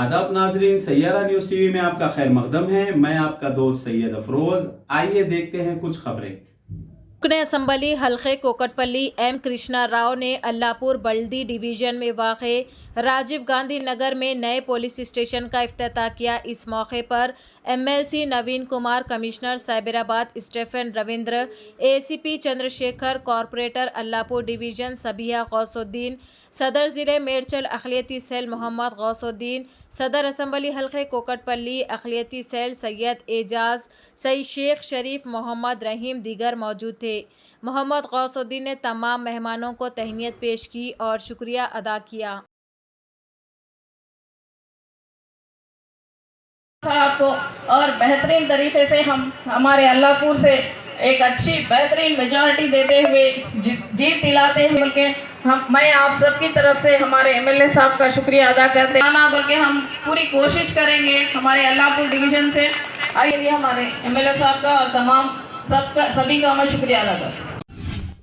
आदाब नाजरीन, Saiyaara news TV में आपका खैर मकदम है। मैं आपका दोस्त सैयद अफरोज। आइए देखते हैं कुछ खबरें। रुकने असम्बली हल्के कोकटपल्ली एम कृष्णा राव ने अल्लाहपुर बल्दी डिवीजन में वाक़े राजीव गांधी नगर में नए पुलिस स्टेशन का इफ्तिताह किया। इस मौके पर MLC Naveen Kumar, commissioner Cyberabad Stephen Ravindra, ACP Chandrashekhar, corporator Allahpur division Sabiya Gousuddin, सदर ज़िले मेडचल अखिलियती सेल मोहम्मद गौसुद्दीन, सदर असम्बली हल्के कोकटपल्ली अखिलियती सेल सैयद एजाज, सई शेख शरीफ, मोहम्मद रहीम दीगर मौजूद थे। मोहम्मद गौसुद्दीन ने तमाम मेहमानों को तहनीत पेश की और शुक्रिया अदा किया। साहब को और बेहतरीन तरीके से हम हमारे अल्लाहपुर से एक अच्छी बेहतरीन मेजॉरिटी देते हुए जीत दिलाते हैं। बल्कि मैं आप सबकी तरफ से हमारे एमएलए साहब का शुक्रिया अदा करते हैं। बल्कि हम पूरी कोशिश करेंगे हमारे अल्लाहपुर डिवीज़न से। आइए हमारे एमएलए साहब का और तमाम सभी का मैं शुक्रिया अदा करता हूँ।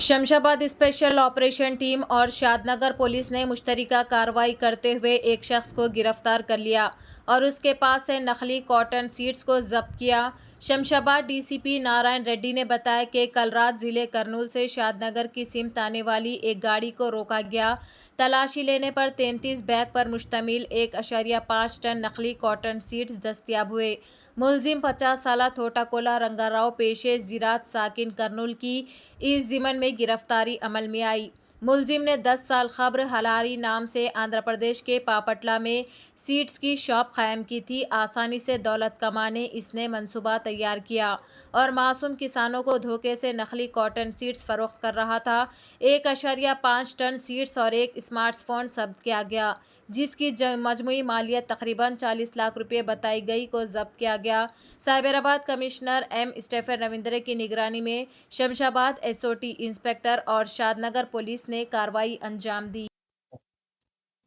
शमशाबाद स्पेशल ऑपरेशन टीम और शादनगर पुलिस ने मुश्तरका कार्रवाई करते हुए एक शख्स को गिरफ्तार कर लिया और उसके पास से नकली कॉटन सीड्स को जब्त किया। शमशाबाद डीसीपी नारायण रेड्डी ने बताया कि कल रात ज़िले करनूल से शादनगर की सिमत आने वाली एक गाड़ी को रोका गया। तलाशी लेने पर 33 बैग पर मुश्तमिल 1.5 टन नकली कॉटन सीड्स दस्तियाब हुए। मुलजिम 50 साला थोटाकोला रंगाराव पेशे ज़िरात साकिन करनूल की इस ज़िमन में गिरफ्तारी अमल में आई। मुलजिम ने 10 साल खब्र हलारी नाम से आंध्र प्रदेश के पापटला में सीड्स की शॉप कायम की थी। आसानी से दौलत कमाने इसने मंसूबा तैयार किया और मासूम किसानों को धोखे से नकली कॉटन सीड्स फरोख्त कर रहा था। 1.5 टन सीड्स और एक स्मार्टफोन जब्त किया गया, जिसकी मजमूई मालियत तकरीबन 40 लाख रुपये बताई गई को जब्त किया गया। Cyberabad commissioner M Stephen Ravindra की निगरानी में शमशाबाद एसओटी इंस्पेक्टर और शादनगर पुलिस ने कार्रवाई अंजाम दी।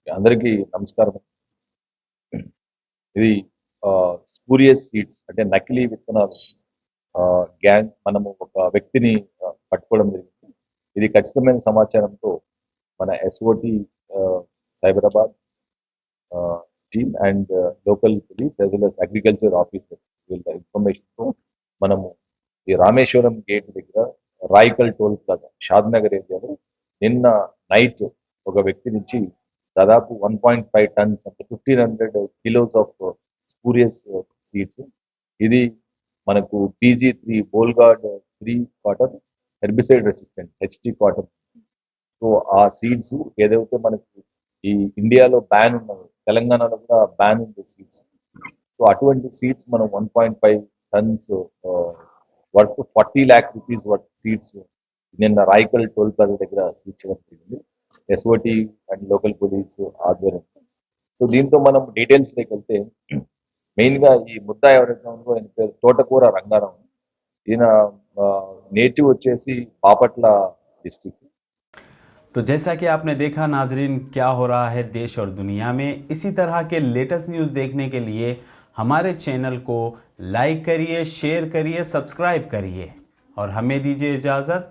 అందరికీ నమస్కారం. ఇది స్పూరియస్ సీడ్స్ అంటే నకిలీ విత్తనాలు గ్యాంగ్ మనము ఒక వ్యక్తిని పట్టుకోవడం జరిగింది. ఇది ఖచ్చితమైన సమాచారంతో మన SOT Cyberabad team and local police as well as agriculture officer వీళ్ళ ఇన్ఫర్మేషన్తో మనము ఈ రామేశ్వరం గేట్ దగ్గర రాయికల్ టోల్ ప్లాజా షాద్నగర్ ఏరియాలో నిన్న నైట్ ఒక వ్యక్తి నుంచి దాదాపు 1.5 టన్స్ అంటే 1500 కిలోస్ ఆఫ్ స్పూరియస్ సీడ్స్. ఇది మనకు PG3 Bollgard 3 cotton herbicide resistant HT cotton. So ఆ సీడ్స్ ఏదైతే మనకు ఈ ఇండియాలో బ్యాన్ ఉన్నది, తెలంగాణలో కూడా బ్యాన్ ఉంది సీడ్స్. సో అటువంటి సీడ్స్ మనం 1.5 tons worth 40 lakh rupees worth seeds నిన్న రాయికల్ టోల్ ప్లాజా దగ్గర సీజ్ చేయడం జరిగింది ఎస్ఓటి అండ్ లోకల్ పోలీస్ ఆధ్వర్యం. సో దీంతో మనం డీటెయిల్స్లోకి వెళ్తే మెయిన్గా ఈ ముద్దా ఎవరైతే ఉందో ఆయన పేరు తోటకూర రంగారావు. ఈయన నేటివ్ వచ్చేసి బాపట్ల డిస్టిక్. तो जैसा कि आपने देखा नाजरीन, क्या हो रहा है देश और दुनिया में, इसी तरह के लेटेस्ट न्यूज़ देखने के लिए हमारे चैनल को लाइक करिए, शेयर करिए, सब्सक्राइब करिए और हमें दीजिए इजाज़त।